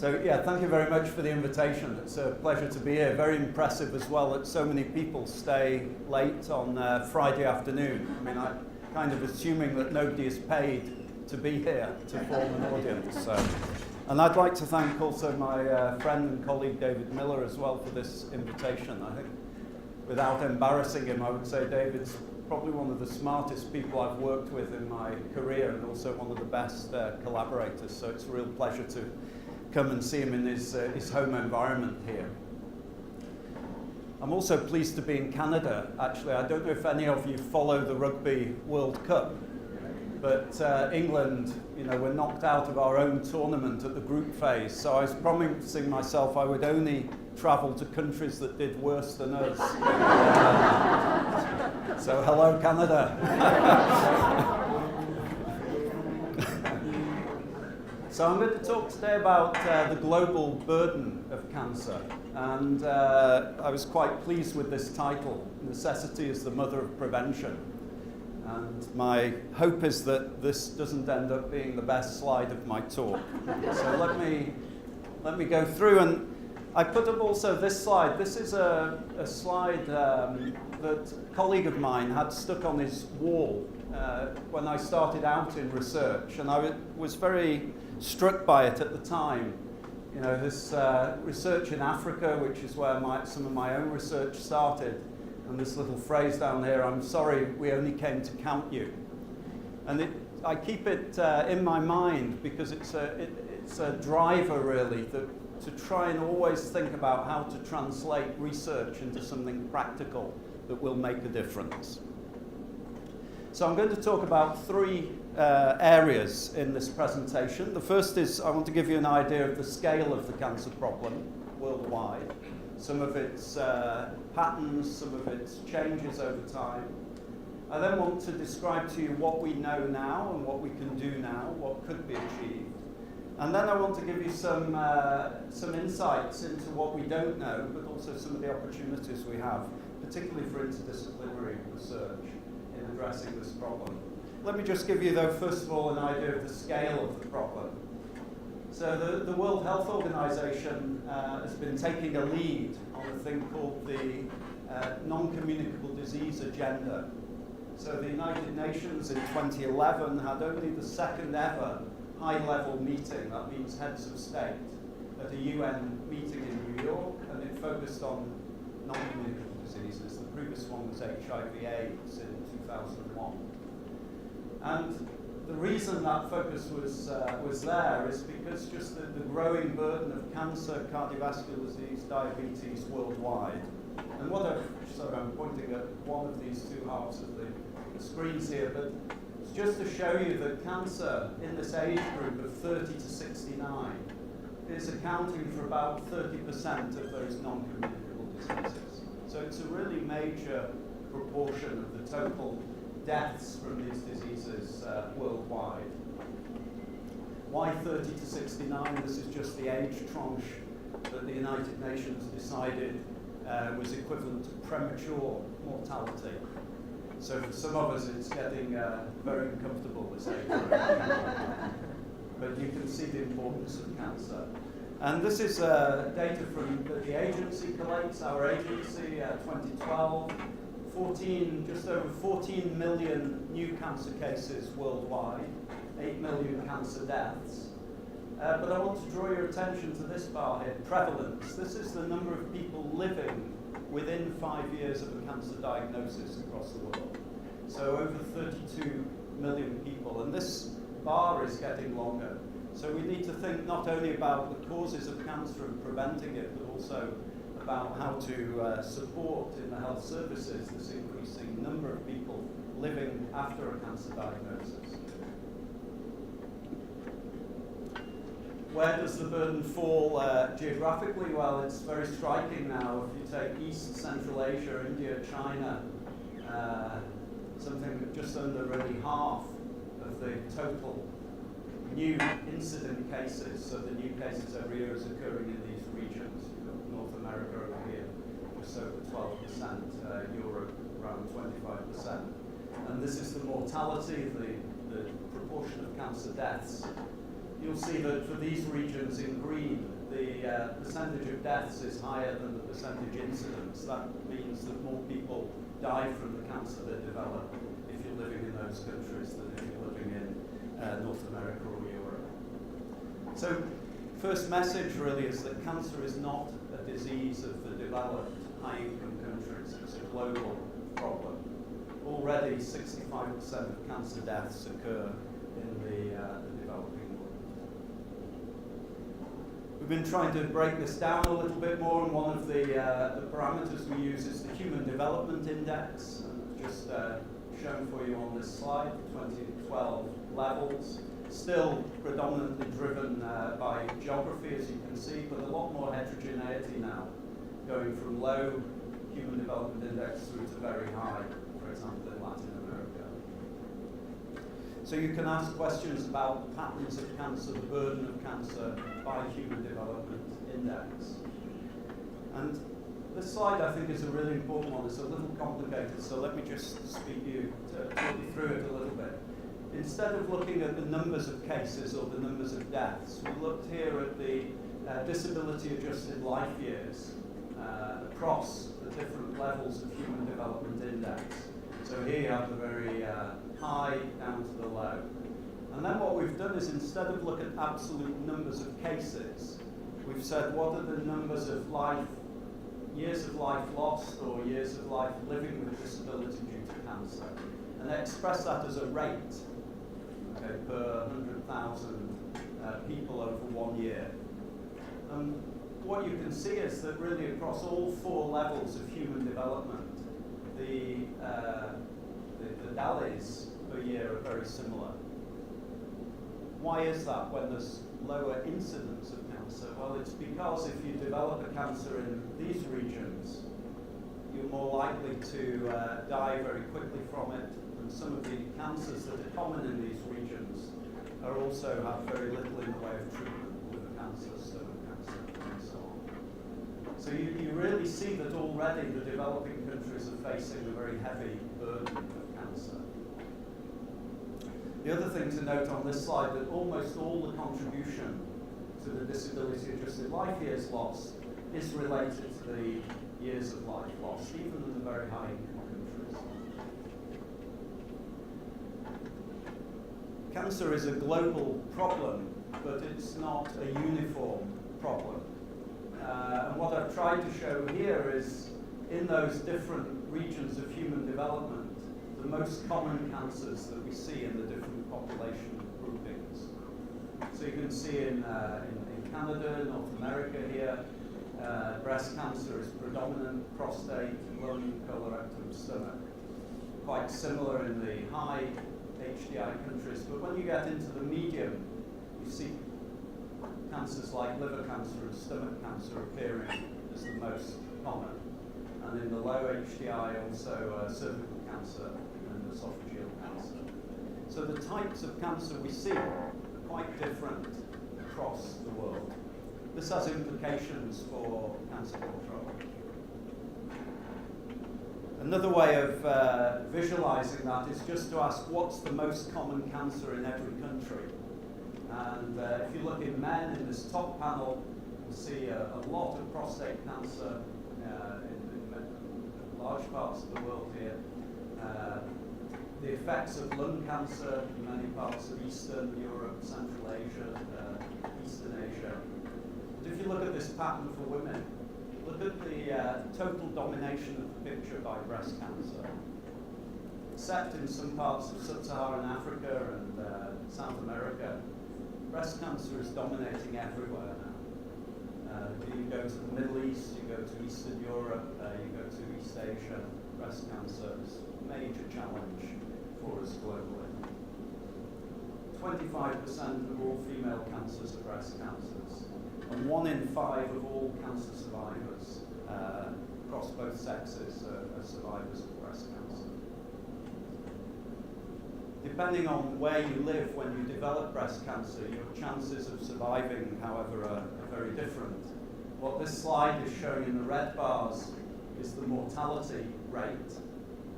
So yeah, thank you very much for the invitation. It's a pleasure to be here. Very impressive as well that so many people stay late on Friday afternoon. I mean, I'm kind of assuming that nobody is paid to be here to form an audience. And I'd like to thank also my friend and colleague David Miller as well for this invitation. I think without embarrassing him, I would say David's probably one of the smartest people I've worked with in my career and also one of the best collaborators. So it's a real pleasure to come and see him in his home environment here. I'm also pleased to be in Canada, actually. I don't know if any of you follow the Rugby World Cup, but England, were knocked out of our own tournament at the group phase, so I was promising myself I would only travel to countries that did worse than us. So hello, Canada. So I'm going to talk today about the global burden of cancer, and I was quite pleased with this title, Necessity is the Mother of Prevention. And my hope is that this doesn't end up being the best slide of my talk. So let me go through, and I put up also this slide. This is a slide that a colleague of mine had stuck on his wall when I started out in research, and I was very struck by it at the time. This research in Africa, which is where some of my own research started, and this little phrase down here, "I'm sorry, we only came to count you." And I keep it in my mind because it's a driver really to try and always think about how to translate research into something practical that will make a difference. So I'm going to talk about three areas in this presentation. The first is I want to give you an idea of the scale of the cancer problem worldwide, some of its patterns, some of its changes over time. I then want to describe to you what we know now and what we can do now, what could be achieved. And then I want to give you some insights into what we don't know, but also some of the opportunities we have, particularly for interdisciplinary research in addressing this problem. Let me just give you, though, first of all, an idea of the scale of the problem. So the World Health Organization has been taking a lead on a thing called the non-communicable disease agenda. So the United Nations in 2011 had only the second ever high-level meeting, that means heads of state, at a UN meeting in New York, and it focused on non-communicable diseases. The previous one was HIV/AIDS in 2001. And the reason that focus was there is because just the growing burden of cancer, cardiovascular disease, diabetes worldwide. And I'm pointing at one of these two halves of the screens here, but it's just to show you that cancer in this age group of 30 to 69 is accounting for about 30% of those non-communicable diseases. So it's a really major proportion of the total deaths from these diseases worldwide. Why 30 to 69? This is just the age tranche that the United Nations decided was equivalent to premature mortality. So for some of us it's getting very uncomfortable this age group. But you can see the importance of cancer. And this is data from the agency collates, our agency, 2012. Just over 14 million new cancer cases worldwide, 8 million cancer deaths. But I want to draw your attention to this bar here, prevalence. This is the number of people living within 5 years of a cancer diagnosis across the world. So over 32 million people, and this bar is getting longer. So we need to think not only about the causes of cancer and preventing it, but also about how to support in the health services this increasing number of people living after a cancer diagnosis. Where does the burden fall geographically? Well, it's very striking now. If you take East, Central Asia, India, China, something just under really half of the total new incident cases, so the new cases every year is occurring in these regions. North America over here, just over 12%, Europe around 25%. And this is the mortality, the proportion of cancer deaths you'll see that for these regions in green, the percentage of deaths is higher than the percentage incidence. That means that more people die from the cancer they develop if you're living in those countries than if you're living in North America or Europe. So, first message really is that cancer is not a disease of the developed high-income countries. It's a global problem. Already 65% of cancer deaths occur in the developing world. We've been trying to break this down a little bit more, and one of the parameters we use is the Human Development Index, and just shown for you on this slide, 2012 levels. Still predominantly driven by geography, as you can see, but a lot more heterogeneity now, going from low Human Development Index through to very high, for example, in Latin America. So you can ask questions about patterns of cancer, the burden of cancer by Human Development Index. And this slide, I think, is a really important one. It's a little complicated, so let me just talk you through it a little bit. Instead of looking at the numbers of cases or the numbers of deaths, we looked here at the disability-adjusted life years across the different levels of Human Development Index. So here you have the very high down to the low. And then what we've done is, instead of looking at absolute numbers of cases, we've said what are the numbers of years of life lost or years of life living with disability due to cancer. And they express that as a rate, okay, per 100,000 people over 1 year. And what you can see is that really across all 4 levels of human development, the DALYs per year are very similar. Why is that when there's lower incidence of cancer? Well, it's because if you develop a cancer in these regions, you're more likely to die very quickly from it. And some of the cancers that are common in these regions also have very little in the way of treatment, liver cancer, stomach cancer, and so on. So you really see that already the developing countries are facing a very heavy burden of cancer. The other thing to note on this slide, that almost all the contribution to the disability-adjusted life years lost is related to the years of life lost, even in the very high-income countries. Cancer is a global problem, but it's not a uniform problem. And what I've tried to show here is, in those different regions of human development, the most common cancers that we see in the different population groupings. So you can see in Canada, North America here, breast cancer is predominant, prostate, lung, colorectal, stomach. Quite similar in the high HDI countries, but when you get into the medium, you see cancers like liver cancer and stomach cancer appearing as the most common. And in the low HDI, also cervical cancer and esophageal cancer. So the types of cancer we see are quite different across the world. This has implications for cancer control. Another way of visualizing that is just to ask what's the most common cancer in every country. And if you look in men in this top panel, you'll see a lot of prostate cancer in large parts of the world here. The effects of lung cancer in many parts of Eastern Europe, Central Asia, Eastern Asia. But if you look at this pattern for women, look at the total domination of the picture by breast cancer. Except in some parts of sub-Saharan Africa and South America, breast cancer is dominating everywhere now. You go to the Middle East, you go to Eastern Europe, you go to East Asia, breast cancer is a major challenge for us globally. 25% of all female cancers are breast cancers, and 1 in 5 of all cancer survivors across both sexes are survivors of breast cancer. Depending on where you live when you develop breast cancer, your chances of surviving, however, are very different. What this slide is showing in the red bars is the mortality rate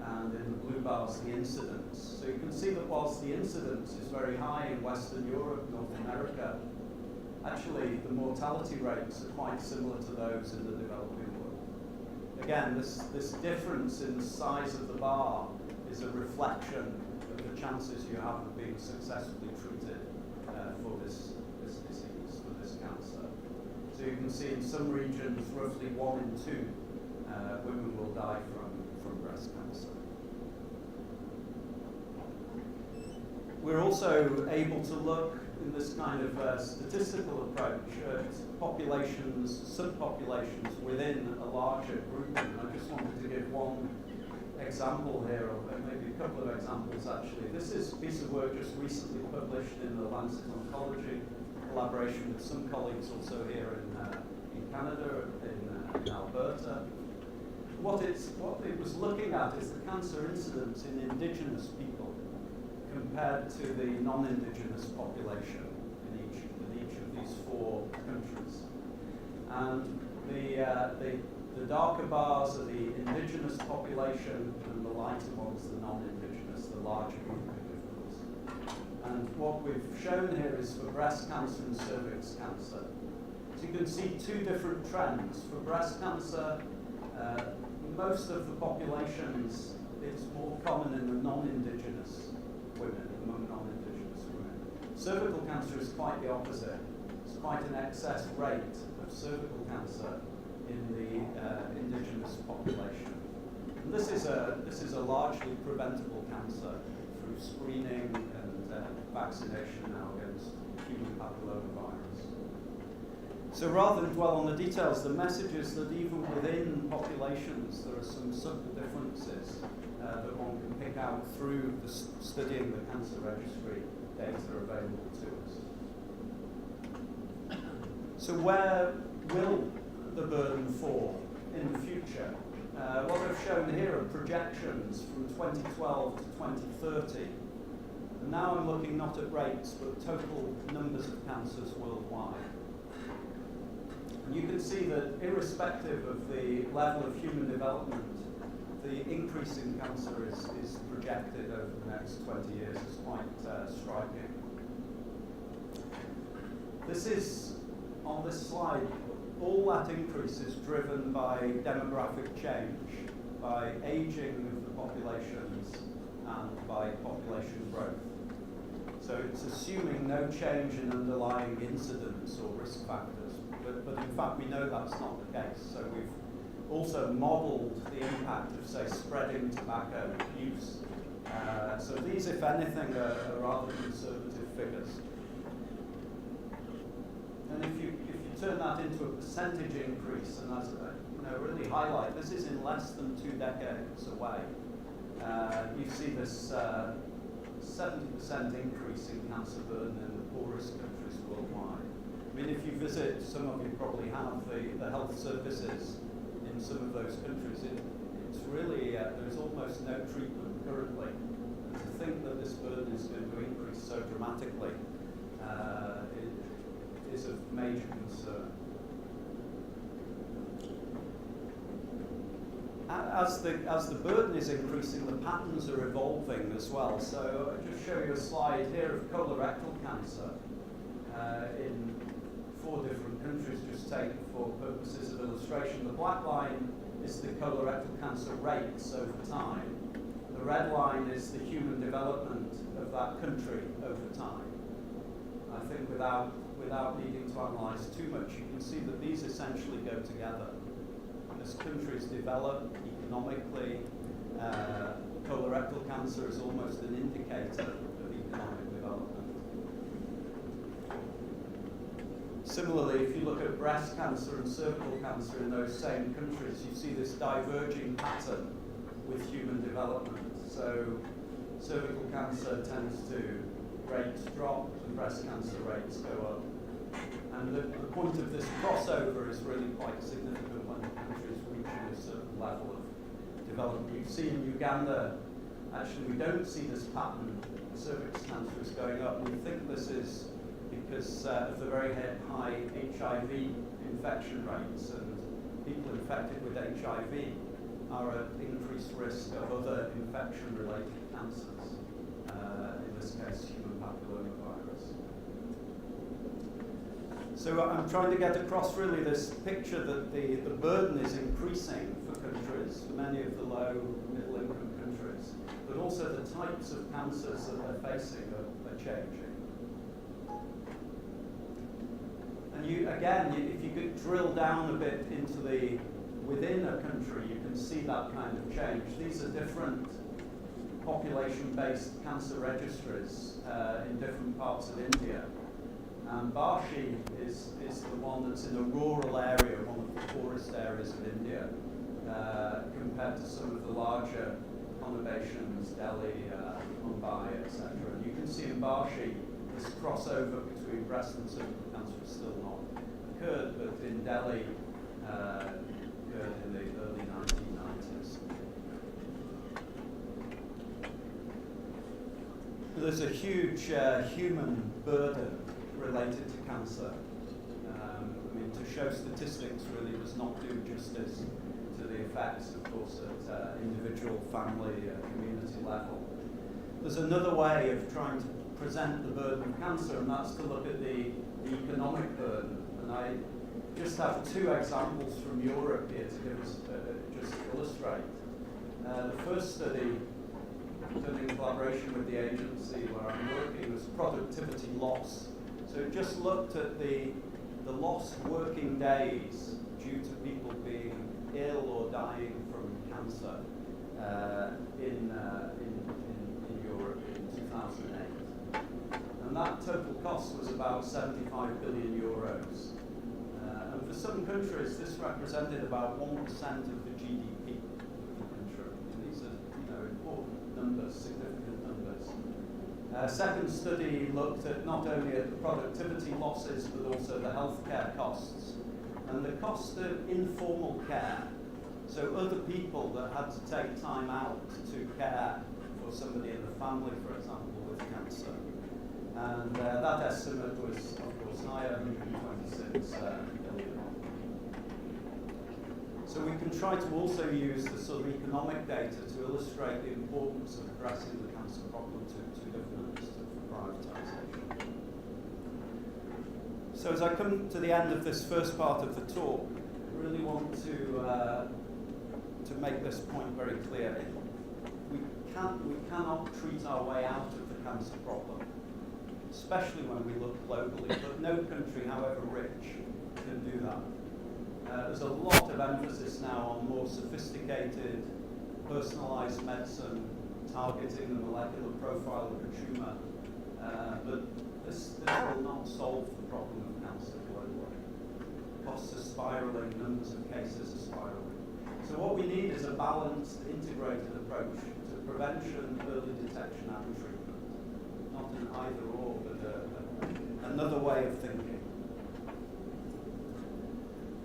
and in the blue bars the incidence. So you can see that whilst the incidence is very high in Western Europe, North America, actually the mortality rates are quite similar to those in the developing world. Again, this difference in the size of the bar is a reflection of the chances you have of being successfully treated for this disease, for this cancer. So you can see in some regions roughly 1 in 2 women will die from breast cancer. We're also able to look in this kind of statistical approach at populations, subpopulations within a larger group. And I just wanted to give one example here, or maybe a couple of examples actually. This is a piece of work just recently published in the Lancet Oncology, collaboration with some colleagues also here in Canada, in Alberta. What it was looking at is the cancer incidence in indigenous people compared to the non-indigenous population in each of these 4 countries. And the darker bars are the indigenous population, and the lighter ones the non-indigenous, the larger group of course. And what we've shown here is for breast cancer and cervix cancer. So you can see 2 different trends. For breast cancer, most of the populations, it's more common in the non-indigenous women, among non-indigenous women. Cervical cancer is quite the opposite. It's quite an excess rate of cervical cancer in the indigenous population. And this is a largely preventable cancer through screening and vaccination now against human papillomavirus. So rather than dwell on the details, the message is that even within populations there are some subtle differences that one can pick out through studying the cancer registry data available to us. So where will the burden fall in the future? What I've shown here are projections from 2012 to 2030. And now I'm looking not at rates, but total numbers of cancers worldwide. And you can see that irrespective of the level of human development, the increase in cancer is projected over the next 20 years. It's quite striking. This is, on this slide, all that increase is driven by demographic change, by aging of the populations, and by population growth. So it's assuming no change in underlying incidence or risk factors. But in fact, we know that's not the case. So we've also modeled the impact of, say, spreading tobacco use. So these, if anything, are rather conservative figures. And if you turn that into a percentage increase, and as really highlight, this is in less than 2 decades away. You see this 70% increase in cancer burden in the poorest countries worldwide. I mean, if you visit, some of you probably have, the health services in some of those countries, it's really, there's almost no treatment currently. And to think that this burden is going to increase so dramatically is of major concern. As the burden is increasing, the patterns are evolving as well. So I'll just show you a slide here of colorectal cancer in 4 different countries, just taken for purposes of illustration. The black line is the colorectal cancer rates over time. The red line is the human development of that country over time. I think without needing to analyse too much, you can see that these essentially go together. As countries develop economically, colorectal cancer is almost an indicator of economic development. Similarly, if you look at breast cancer and cervical cancer in those same countries, you see this diverging pattern with human development. So cervical cancer tends to rates drop and breast cancer rates go up. And the point of this crossover is really quite significant when the country is reaching a certain level of development. You see in Uganda, actually we don't see this pattern. Cervix cancer is going up. We think this is because of the very high HIV infection rates, and people infected with HIV are at increased risk of other infection-related cancers, in this case human papillomavirus. So I'm trying to get across really this picture that the burden is increasing for countries, for many of the low, middle-income countries, but also the types of cancers that they're facing are changing. And if you could drill down a bit into within a country, you can see that kind of change. These are different population-based cancer registries in different parts of India. And Barshi is the one that's in a rural area, one of the poorest areas of India, compared to some of the larger conurbations, Delhi, Mumbai, etc. And you can see in Barshi this crossover between breast and cervical cancer has still not occurred, but in Delhi occurred in the early 1990s. There's a huge human burden related to cancer. To show statistics really does not do justice to the effects, of course, at individual, family, community level. There's another way of trying to present the burden of cancer, and that's to look at the economic burden. And I just have two examples from Europe here to give us, just illustrate. The first study, done in collaboration with the agency where I'm working, was productivity loss. So it just looked at the lost working days due to people being ill or dying from cancer in Europe in 2008. And that total cost was about 75 billion euros. And for some countries, this represented about 1% of the GDP of the country. And these are important numbers, significant numbers. Second study looked at not only at the productivity losses, but also the healthcare costs. And the cost of informal care, so other people that had to take time out to care for somebody in the family, for example, with cancer. And that estimate was, of course, higher, 126 billion. So we can try to also use the sort of economic data to illustrate the importance of addressing the cancer problem to governments for prioritisation. So as I come to the end of this first part of the talk, I really want to make this point very clear. We cannot treat our way out of the cancer problem, especially when we look globally, but no country, however rich, can do that. There's a lot of emphasis now on more sophisticated, personalized medicine, targeting the molecular profile of the tumor, but this will not solve the problem of cancer globally. Costs are spiraling, numbers of cases are spiraling. So what we need is a balanced, integrated approach to prevention, early detection and treatment. Not an either or, but another way of thinking.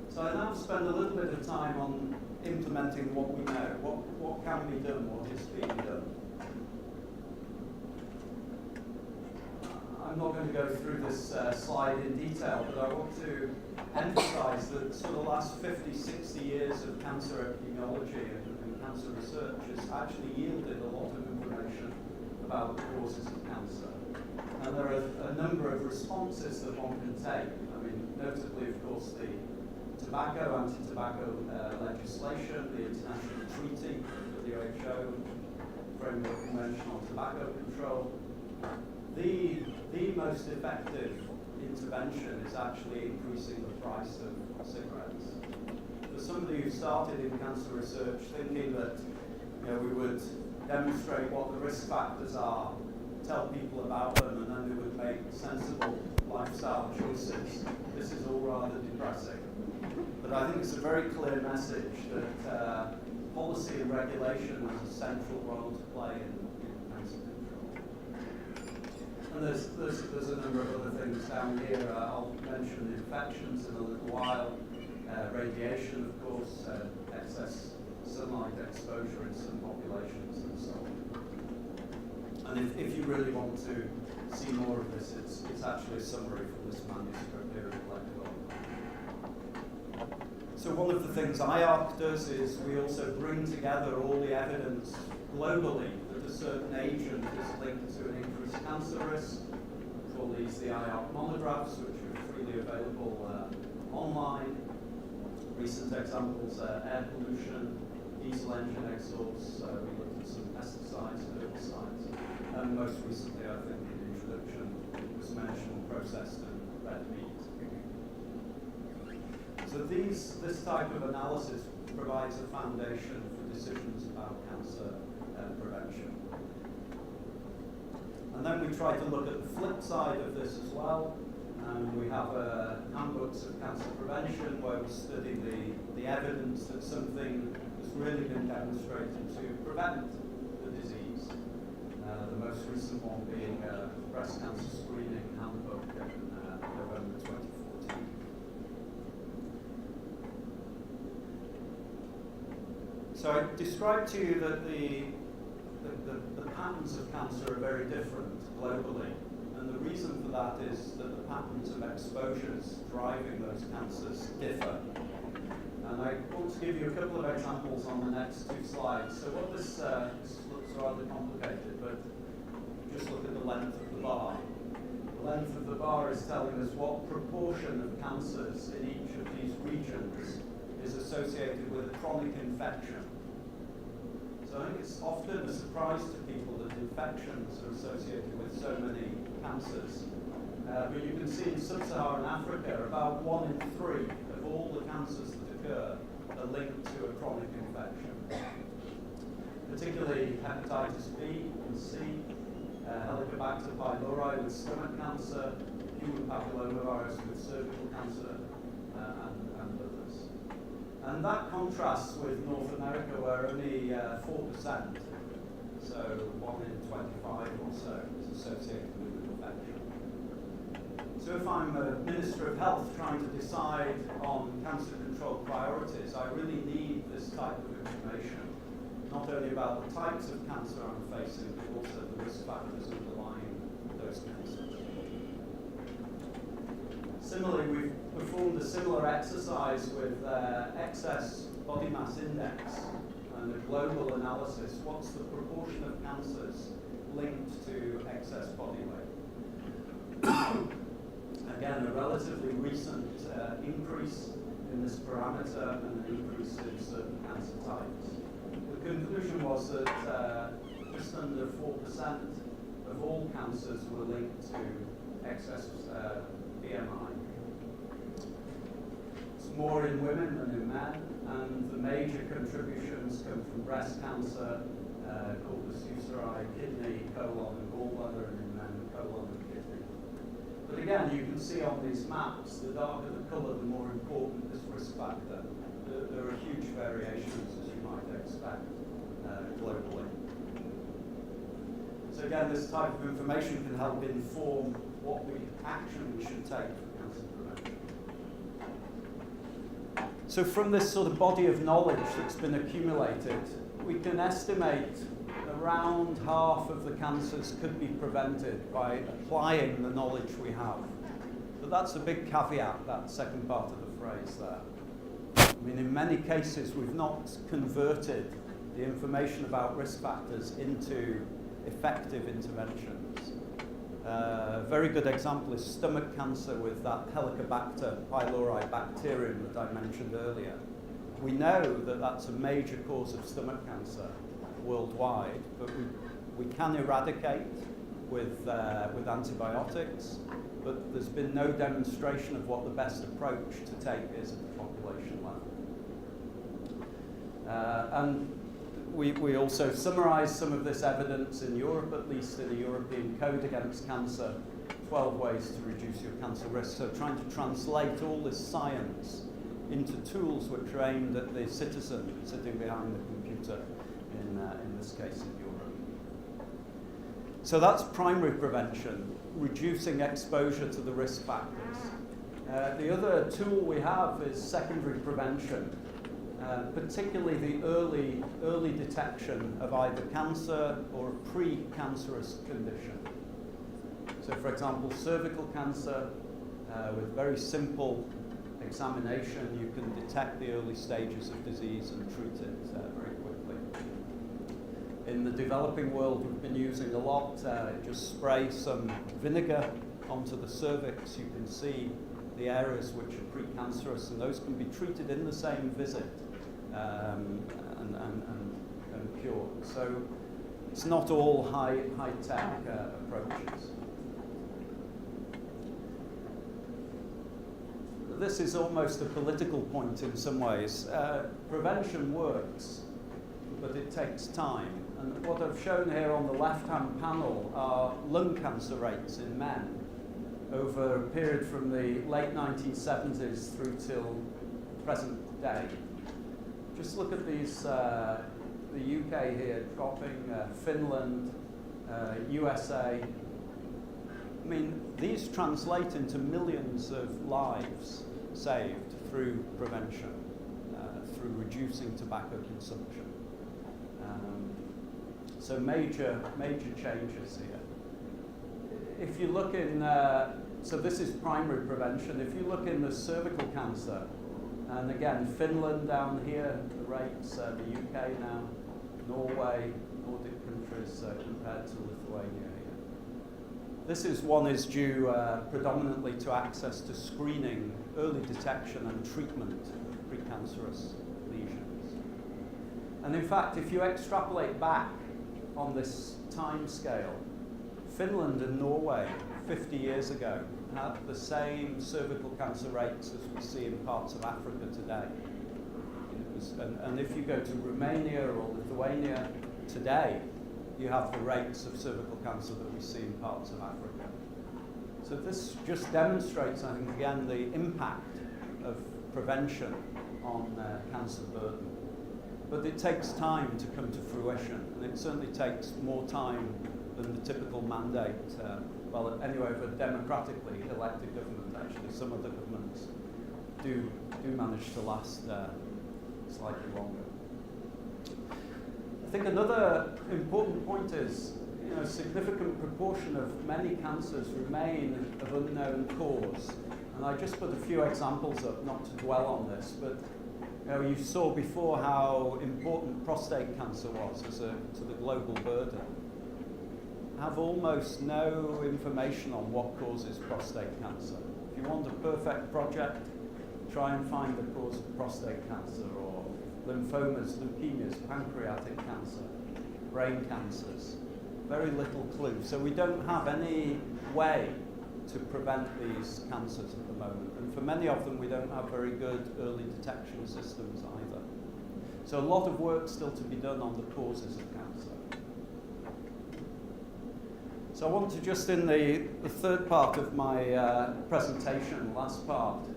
So I now spend a little bit of time on implementing what we know. What can be done, what is being done. I'm not going to go through this slide in detail, but I want to emphasize that sort of the last 50, 60 years of cancer epidemiology and cancer research has actually yielded a lot of information about the causes of cancer. And there are a number of responses that one can take. I mean, notably, of course, the anti-tobacco legislation, the international treaty, the WHO, Framework Convention on Tobacco Control. The most effective intervention is actually increasing the price of cigarettes. For somebody who started in cancer research thinking that we would demonstrate what the risk factors are, tell people about them, and then they would make sensible lifestyle choices, this is all rather depressing. But I think it's a very clear message that policy and regulation has a central role to play in cancer control. And there's a number of other things down here. I'll mention infections in a little while, radiation, of course, excess sunlight exposure in some populations, and so on. And if you really want to see more of this, it's actually a summary from this manuscript here in Black. So one of the things IARC does is we also bring together all the evidence globally that a certain agent is linked to an increased cancer risk. We call these the IARC monographs, which are freely available online. Recent examples, air pollution, diesel engine exhausts, we looked at some pesticides, herbicides, and most recently, I think, in the introduction was mentioned processed and red meat. So this type of analysis provides a foundation for decisions about cancer prevention. And then we try to look at the flip side of this as well. We have handbooks of cancer prevention where we study the evidence that something has really been demonstrated to prevent the disease. The most recent one being breast cancer screening handbook in November 2014. So I described to you that the patterns of cancer are very different globally. And the reason for that is that the patterns of exposures driving those cancers differ. And I want to give you a couple of examples on the next two slides. So what this looks rather complicated, but just look at the length of the bar. The length of the bar is telling us what proportion of cancers in each of these regions is associated with a chronic infection. So I think it's often a surprise to people that infections are associated with so many cancers. But you can see in sub-Saharan Africa, about 1 in 3 of all the cancers that occur are linked to a chronic infection. Particularly hepatitis B and C, Helicobacter pylori with stomach cancer, human papillomavirus with cervical cancer, and others. And that contrasts with North America, where only 4%, so 1 in 25 or so, is associated with an infection. So if I'm a Minister of Health trying to decide on cancer control priorities, I really need this type of information, not only about the types of cancer I'm facing, but also the risk factors underlying those cancers. Similarly, we've performed a similar exercise with excess body mass index and a global analysis. What's the proportion of cancers linked to excess body weight? Again, a relatively recent increase in this parameter and an increase in certain cancer types. The conclusion was that just under 4% of all cancers were linked to excess BMI. It's more in women than in men, and the major contributions come from breast cancer, corpus uteri, kidney, colon, and gallbladder, and in men, colon and kidney. But again, you can see on these maps, the darker the colour, the more important this risk factor. There are huge variations, as you might expect, globally. So again, this type of information can help inform what action we should take for cancer prevention. So from this sort of body of knowledge that's been accumulated, we can estimate around half of the cancers could be prevented by applying the knowledge we have. But that's a big caveat, that second part of the phrase there. I mean, in many cases, we've not converted the information about risk factors into effective interventions. A very good example is stomach cancer with that Helicobacter pylori bacterium that I mentioned earlier. We know that that's a major cause of stomach cancer worldwide, but we can eradicate with antibiotics, but there's been no demonstration of what the best approach to take is at the population level. And we also summarise some of this evidence in Europe, at least in a European Code Against Cancer, 12 ways to reduce your cancer risk. So trying to translate all this science into tools which are aimed at the citizen sitting behind the computer, in this case in Europe. So that's primary prevention, reducing exposure to the risk factors. The other tool we have is secondary prevention. Particularly the early detection of either cancer or a pre-cancerous condition. So for example, cervical cancer with very simple examination, you can detect the early stages of disease and treat it very quickly. In the developing world, we've been using a lot, just spray some vinegar onto the cervix. You can see the areas which are precancerous, and those can be treated in the same visit and cured. So it's not all high-tech approaches. This is almost a political point in some ways. Prevention works, but it takes time. And what I've shown here on the left-hand panel are lung cancer rates in men over a period from the late 1970s through till present day. Just look at these, the UK here dropping, Finland, USA. I mean, these translate into millions of lives saved through prevention, through reducing tobacco consumption. So major changes here. If you look in, so this is primary prevention. If you look in the cervical cancer, and again, Finland down here, the rates, the UK now, Norway, Nordic countries compared to Lithuania here. This is one is due predominantly to access to screening, early detection and treatment of precancerous lesions. And in fact, if you extrapolate back on this time scale, Finland and Norway 50 years ago had the same cervical cancer rates as we see in parts of Africa today. And if you go to Romania or Lithuania today, you have the rates of cervical cancer that we see in parts of Africa. So this just demonstrates, I think, again, the impact of prevention on cancer burden. But it takes time to come to fruition, and it certainly takes more time than the typical mandate. Well, anyway, for a democratically elected government, actually, some of the governments do manage to last slightly longer. I think another important point is, a significant proportion of many cancers remain of unknown cause. And I just put a few examples up, not to dwell on this, but you saw before how important prostate cancer was to the global burden. Have almost no information on what causes prostate cancer. If you want a perfect project, try and find the cause of prostate cancer, or lymphomas, leukemias, pancreatic cancer, brain cancers. Very little clue. So we don't have any way to prevent these cancers at the moment. And for many of them, we don't have very good early detection systems either. So a lot of work still to be done on the causes of cancer. So I want to just, in the third part of my presentation, last part,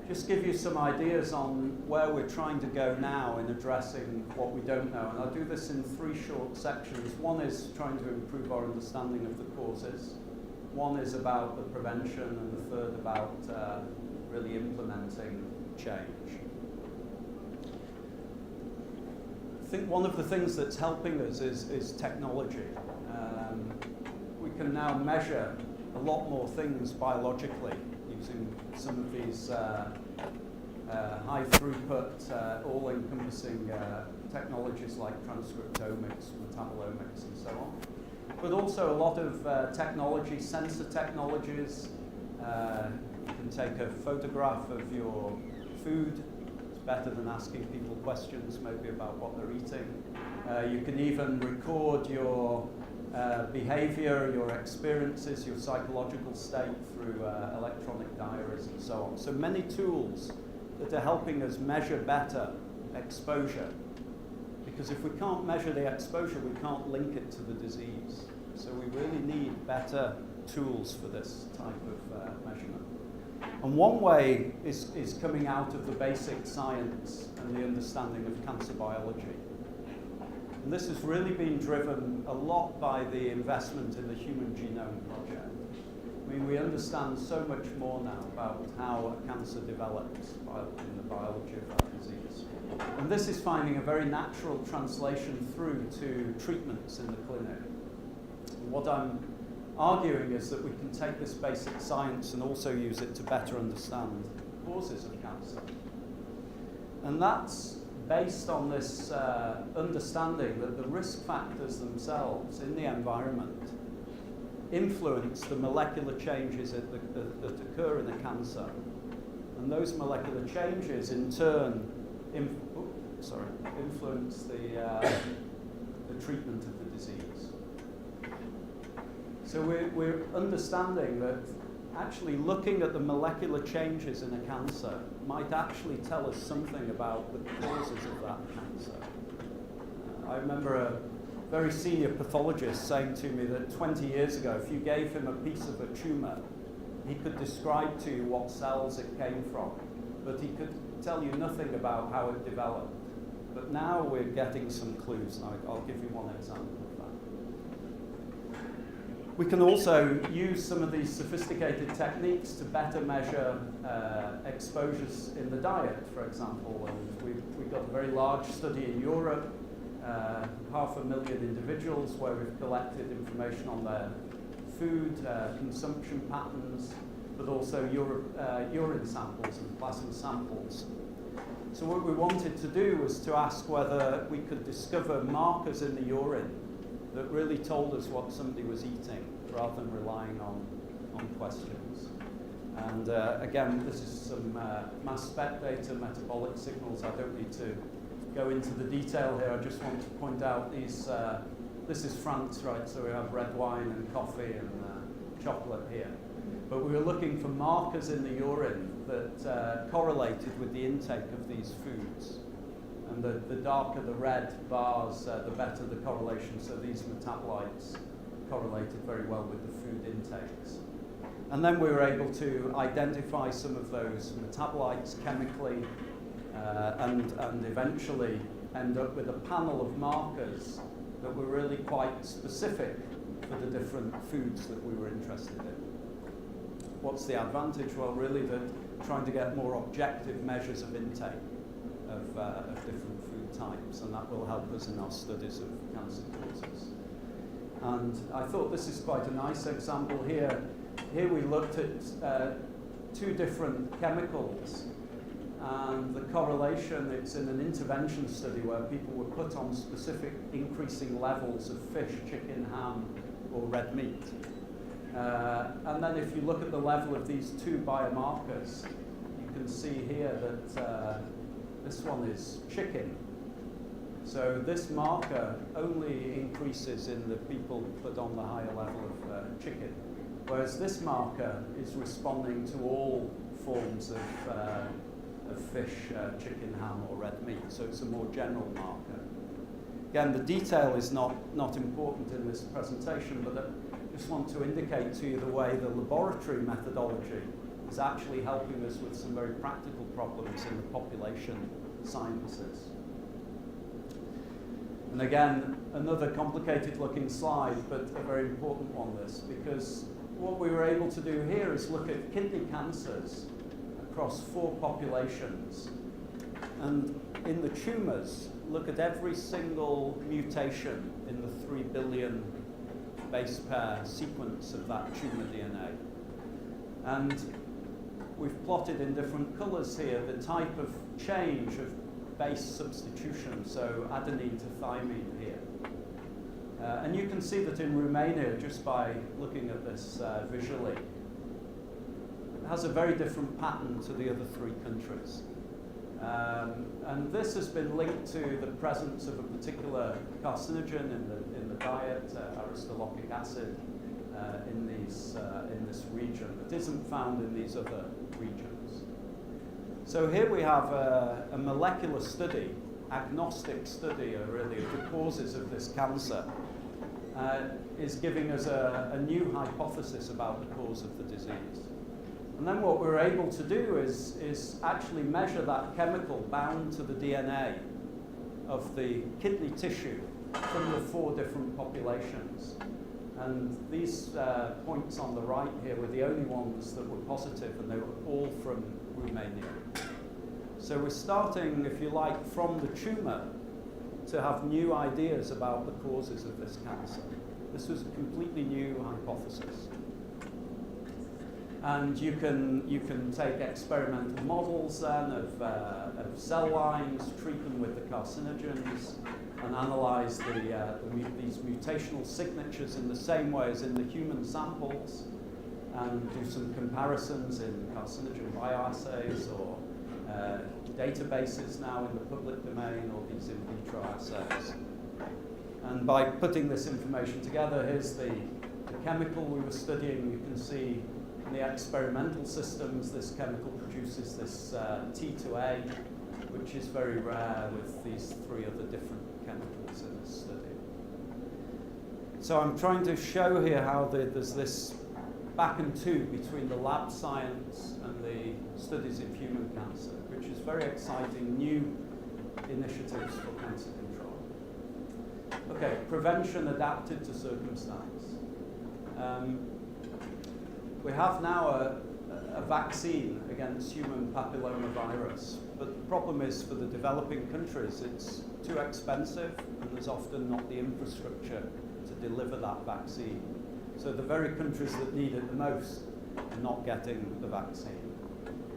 just give you some ideas on where we're trying to go now in addressing what we don't know. And I'll do this in 3 short sections. One is trying to improve our understanding of the causes. One is about the prevention, and the third about really implementing change. I think one of the things that's helping us is technology. We can now measure a lot more things biologically using some of these high throughput, all-encompassing technologies like transcriptomics, metabolomics, and so on. But also a lot of technology, sensor technologies. You can take a photograph of your food. It's better than asking people questions maybe about what they're eating. You can even record your behavior, your experiences, your psychological state through electronic diaries and so on. So many tools that are helping us measure better exposure. Because if we can't measure the exposure, we can't link it to the disease. So we really need better tools for this type of measurement. And one way is coming out of the basic science and the understanding of cancer biology. And this has really been driven a lot by the investment in the Human Genome Project. I mean, we understand so much more now about how cancer develops in the biology of that disease. And this is finding a very natural translation through to treatments in the clinic. And what I'm arguing is that we can take this basic science and also use it to better understand causes of cancer. And that's based on this understanding that the risk factors themselves in the environment influence the molecular changes that occur in the cancer. And those molecular changes in turn influence the treatment of the disease. So we're understanding that actually looking at the molecular changes in a cancer might actually tell us something about the causes of that cancer. I remember a very senior pathologist saying to me that 20 years ago, if you gave him a piece of a tumour, he could describe to you what cells it came from, but he could tell you nothing about how it developed. But now we're getting some clues, and I'll give you one example of that. We can also use some of these sophisticated techniques to better measure exposures in the diet, for example. And we've got a very large study in Europe, 500,000 individuals, where we've collected information on their food consumption patterns, but also urine samples and plasma samples. So what we wanted to do was to ask whether we could discover markers in the urine that really told us what somebody was eating, rather than relying on questions. And again, this is some mass spec data, metabolic signals. I don't need to go into the detail here. I just want to point out these. This is France, right? So we have red wine and coffee and chocolate here. But we were looking for markers in the urine that correlated with the intake of these foods. And the darker the red bars, the better the correlation. So these metabolites correlated very well with the food intakes. And then we were able to identify some of those metabolites chemically and eventually end up with a panel of markers that were really quite specific for the different foods that we were interested in. What's the advantage? Well, really that trying to get more objective measures of intake of different food types, and that will help us in our studies of cancer causes. And I thought this is quite a nice example here. Here we looked at two different chemicals, and the correlation, it's in an intervention study where people were put on specific increasing levels of fish, chicken, ham, or red meat. And then if you look at the level of these two biomarkers, you can see here that this one is chicken. So this marker only increases in the people put on the higher level of chicken, whereas this marker is responding to all forms of fish, chicken, ham, or red meat. So it's a more general marker. Again, the detail is not important in this presentation, but I just want to indicate to you the way the laboratory methodology is actually helping us with some very practical problems in the population sciences. And again, another complicated looking slide, but a very important one, this, because what we were able to do here is look at kidney cancers across 4 populations. And in the tumours, look at every single mutation in the 3 billion base pair sequence of that tumour DNA. And we've plotted in different colours here the type of change of base substitution, so adenine to thymine here. And you can see that in Romania, just by looking at this visually, it has a very different pattern to the other 3 countries. And this has been linked to the presence of a particular carcinogen in the diet, aristolochic acid, in this region that isn't found in these other regions. So here we have a molecular study, agnostic study really of the causes of this cancer, is giving us a new hypothesis about the cause of the disease. And then what we're able to do is actually measure that chemical bound to the DNA of the kidney tissue from the 4 different populations. And these points on the right here were the only ones that were positive, and they were all from Romania. So we're starting, if you like, from the tumour to have new ideas about the causes of this cancer. This was a completely new hypothesis. And you can take experimental models then of cell lines, treat them with the carcinogens, and analyze these mutational signatures in the same way as in the human samples, and do some comparisons in carcinogen bioassays or databases now in the public domain, or these in vitro assays. And by putting this information together, here's the chemical we were studying. You can see in the experimental systems, this chemical produces this T2A, which is very rare with these three other different chemicals in this study. So I'm trying to show here how there's this back and to between the lab science and the studies in human cancer, which is very exciting new initiatives for cancer control. Okay, prevention adapted to circumstance. We have now a vaccine against human papillomavirus, but the problem is for the developing countries it's too expensive and there's often not the infrastructure to deliver that vaccine. So the very countries that need it the most are not getting the vaccine.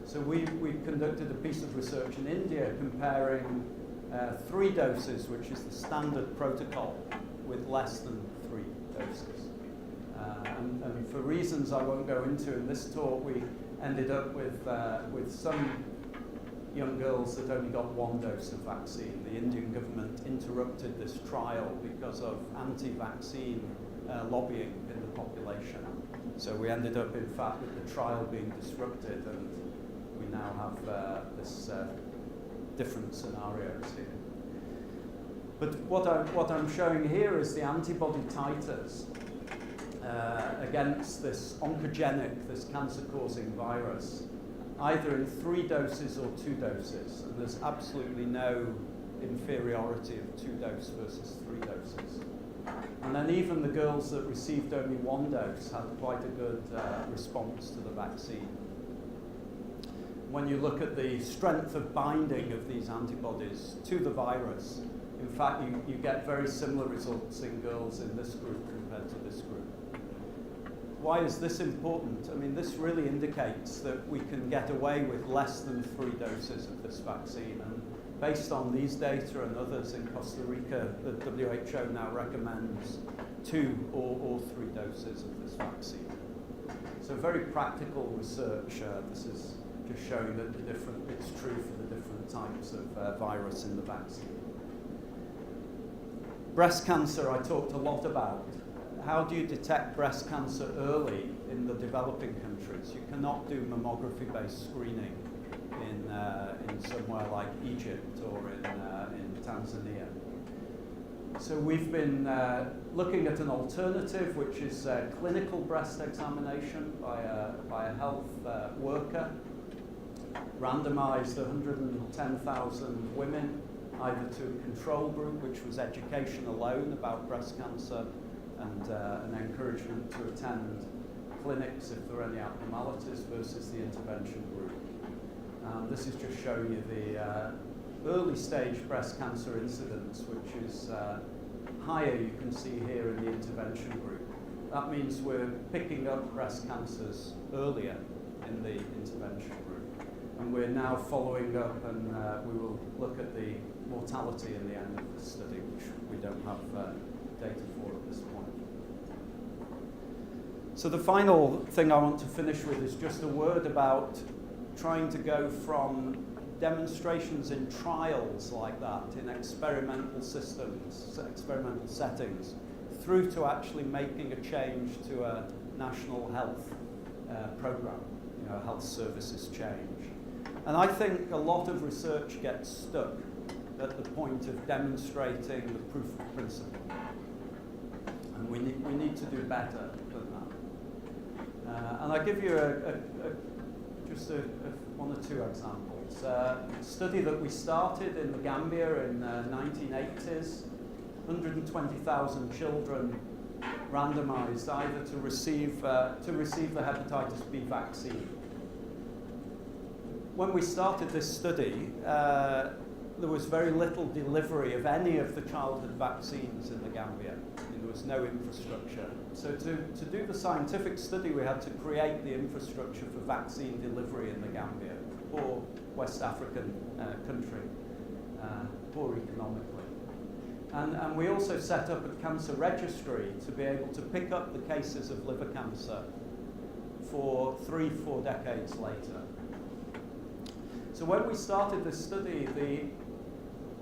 So we've conducted a piece of research in India comparing 3 doses, which is the standard protocol, with less than 3 doses. And for reasons I won't go into in this talk, we ended up with some young girls that only got 1 dose of vaccine. The Indian government interrupted this trial because of anti-vaccine lobbying in the population. So we ended up, in fact, with the trial being disrupted, and we now have this different scenarios here. But what I'm showing here is the antibody titers against this oncogenic, this cancer-causing virus, either in 3 doses or 2 doses. And there's absolutely no inferiority of 2 doses versus 3 doses. And then even the girls that received only 1 dose had quite a good response to the vaccine. When you look at the strength of binding of these antibodies to the virus, in fact, you get very similar results in girls in this group compared to this group. Why is this important? I mean, this really indicates that we can get away with less than 3 doses of this vaccine. And based on these data and others in Costa Rica, the WHO now recommends 2 or 3 doses of this vaccine. So very practical research. This is just showing that it's true for the different types of virus in the vaccine. Breast cancer I talked a lot about. How do you detect breast cancer early in the developing countries? You cannot do mammography-based screening in somewhere like Egypt or in Tanzania. So we've been looking at an alternative, which is clinical breast examination by a health worker, randomized 110,000 women, either to a control group, which was education alone about breast cancer, and an encouragement to attend clinics if there are any abnormalities, versus the intervention group. This is just showing you the early stage breast cancer incidence, which is higher, you can see here, in the intervention group. That means we're picking up breast cancers earlier in the intervention group. And we're now following up, and we will look at the mortality in the end of the study, which we don't have data for at this point. So the final thing I want to finish with is just a word about trying to go from demonstrations in trials like that, in experimental systems, experimental settings, through to actually making a change to a national health program, a health services change. And I think a lot of research gets stuck at the point of demonstrating the proof of principle. And we need to do better than that. And I'll give you just one or 2 examples. A study that we started in the Gambia in the 1980s, 120,000 children randomized either to receive the hepatitis B vaccine. When we started this study, there was very little delivery of any of the childhood vaccines in the Gambia. There was no infrastructure. So to do the scientific study, we had to create the infrastructure for vaccine delivery in the Gambia, a poor West African country, poor economically. And we also set up a cancer registry to be able to pick up the cases of liver cancer for 3-4 decades later. So when we started this study, the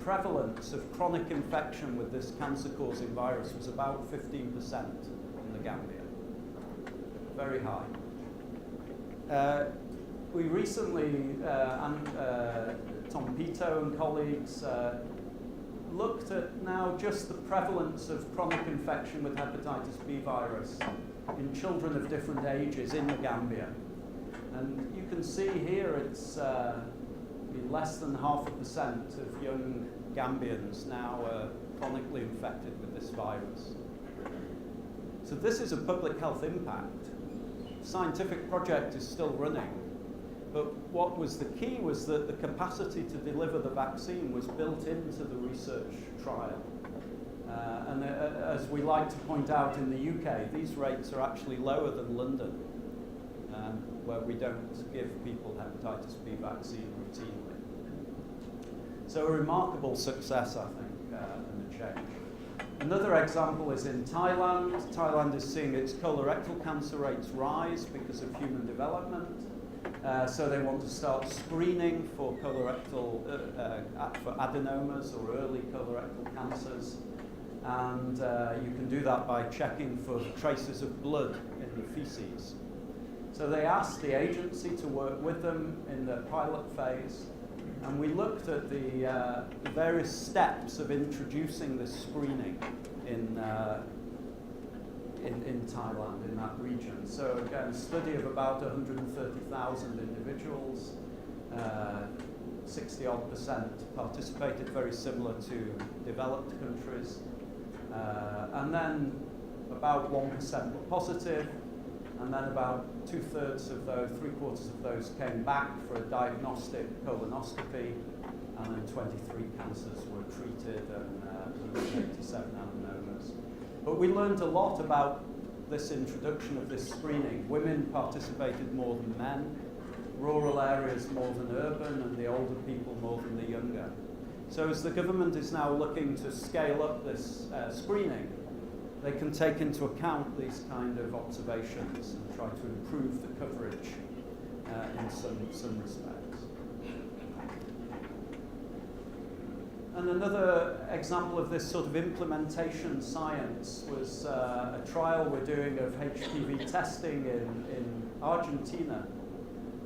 prevalence of chronic infection with this cancer-causing virus was about 15% in the Gambia. Very high. We recently, Tom Pito and colleagues, looked at now just the prevalence of chronic infection with hepatitis B virus in children of different ages in the Gambia. And you can see here it's less than 0.5% of young Gambians now are chronically infected with this virus. So this is a public health impact. The scientific project is still running, but what was the key was that the capacity to deliver the vaccine was built into the research trial. And as we like to point out in the UK, these rates are actually lower than London, where we don't give people hepatitis B vaccine routinely. So a remarkable success, I think, and a change. Another example is in Thailand. Thailand is seeing its colorectal cancer rates rise because of human development. So they want to start screening for colorectal, for adenomas or early colorectal cancers. And you can do that by checking for traces of blood in the feces. So they asked the agency to work with them in the pilot phase. And we looked at the various steps of introducing this screening in Thailand, in that region. So again, a study of about 130,000 individuals, 60-odd% participated, very similar to developed countries. And then about 1% were positive, and then about 2/3 of those, 3/4 of those came back for a diagnostic colonoscopy, and then 23 cancers were treated, and 87 adenomas. But we learned a lot about this introduction of this screening. Women participated more than men, rural areas more than urban, and the older people more than the younger. So as the government is now looking to scale up this screening, they can take into account these kind of observations and try to improve the coverage in some respects. And another example of this sort of implementation science was a trial we're doing of HPV testing in Argentina.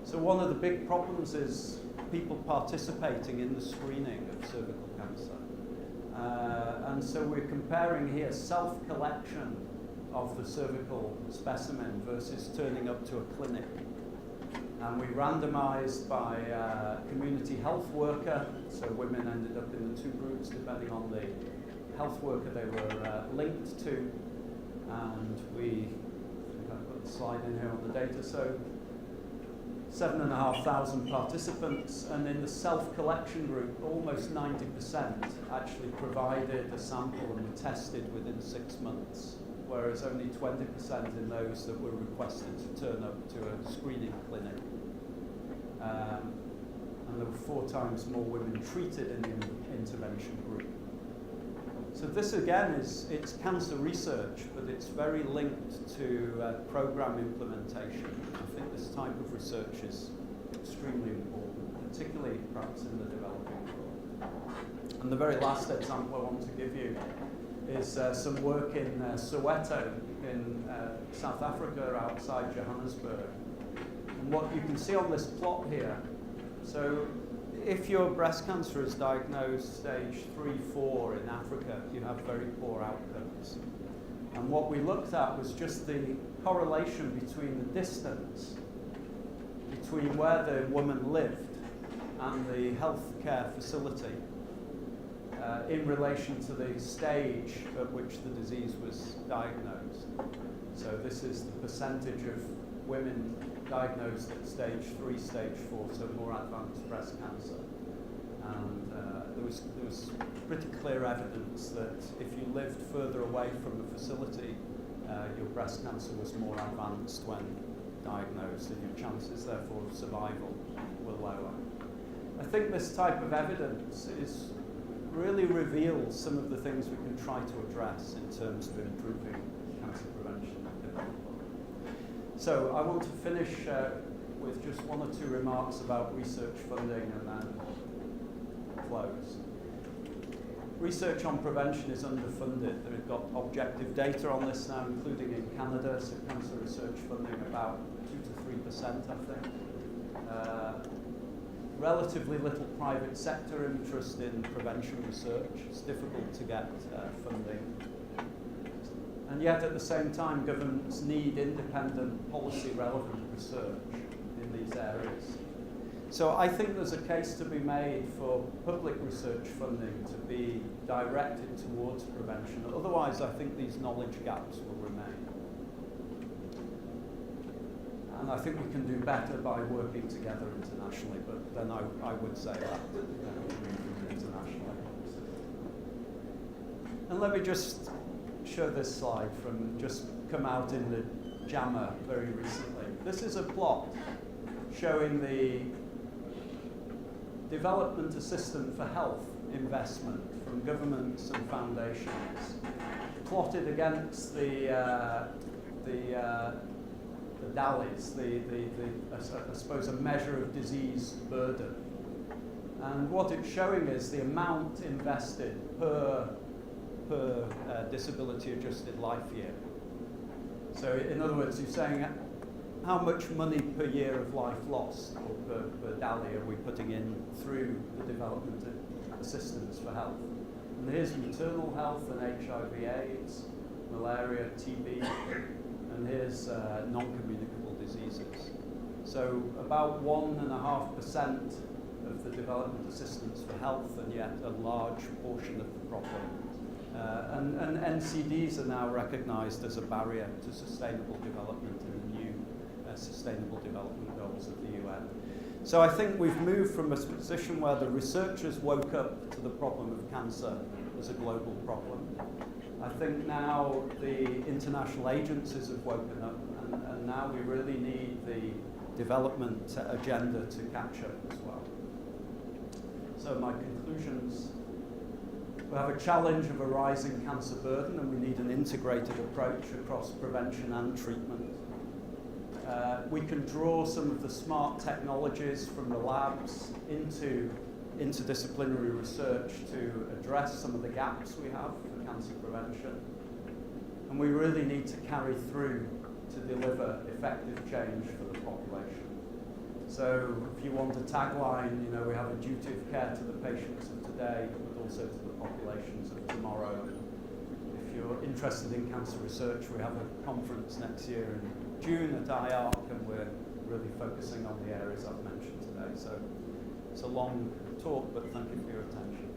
So one of the big problems is people participating in the screening of cervical cancer. And so we're comparing here self-collection of the cervical specimen versus turning up to a clinic. And we randomized by community health worker, so women ended up in the two groups depending on the health worker they were linked to. And I think I put the slide in here on the data. So 7,500 participants, and in the self-collection group, almost 90% actually provided a sample and were tested within 6 months, whereas only 20% in those that were requested to turn up to a screening clinic. And there were 4 times more women treated in the intervention group. So this again it's cancer research, but it's very linked to program implementation. I think this type of research is extremely important, particularly perhaps in the developing world. And the very last example I want to give you is some work in Soweto in South Africa outside Johannesburg. And what you can see on this plot here, so if your breast cancer is diagnosed stage 3-4 in Africa, you have very poor outcomes. And what we looked at was just the correlation between the distance between where the woman lived and the healthcare facility in relation to the stage at which the disease was diagnosed. So this is the percentage of women diagnosed at stage 3, stage 4, so more advanced breast cancer. And there there was pretty clear evidence that if you lived further away from the facility, your breast cancer was more advanced when diagnosed, and your chances, therefore, of survival were lower. I think this type of evidence really reveals some of the things we can try to address in terms of improving cancer prevention and development. So I want to finish with just one or two remarks about research funding and then close. Research on prevention is underfunded. We've got objective data on this now, including in Canada, so cancer research funding about 2 to 3%, I think. Relatively little private sector interest in prevention research. It's difficult to get funding. And yet, at the same time, governments need independent, policy-relevant research in these areas. So I think there's a case to be made for public research funding to be directed towards prevention. Otherwise, I think these knowledge gaps will remain. And I think we can do better by working together internationally, but then I would say that internationally. And let me just show this slide from just come out in the JAMA very recently. This is a plot showing the development assistance for health investment from governments and foundations, plotted against the DALYs, I suppose a measure of disease burden. And what it's showing is the amount invested per disability-adjusted life year. So in other words, you're saying how much money per year of life lost or per DALY are we putting in through the development of assistance for health? And here's maternal health and HIV/AIDS, malaria, TB, and here's non-communicable diseases. So about 1.5% of the development assistance for health, and yet a large portion of the problem. And NCDs are now recognized as a barrier to sustainable development in the new Sustainable Development Goals of the UN. So I think we've moved from a position where the researchers woke up to the problem of cancer as a global problem. I think now the international agencies have woken up, and now we really need the development agenda to catch up as well. So my conclusions: we have a challenge of a rising cancer burden, and we need an integrated approach across prevention and treatment. We can draw some of the smart technologies from the labs into interdisciplinary research to address some of the gaps we have for cancer prevention. And we really need to carry through to deliver effective change for the population. So if you want a tagline, we have a duty of care to the patients of today, but also to the populations of tomorrow. If you're interested in cancer research, we have a conference next year in June at IARC, and we're really focusing on the areas I've mentioned today. So it's a long talk, but thank you for your attention.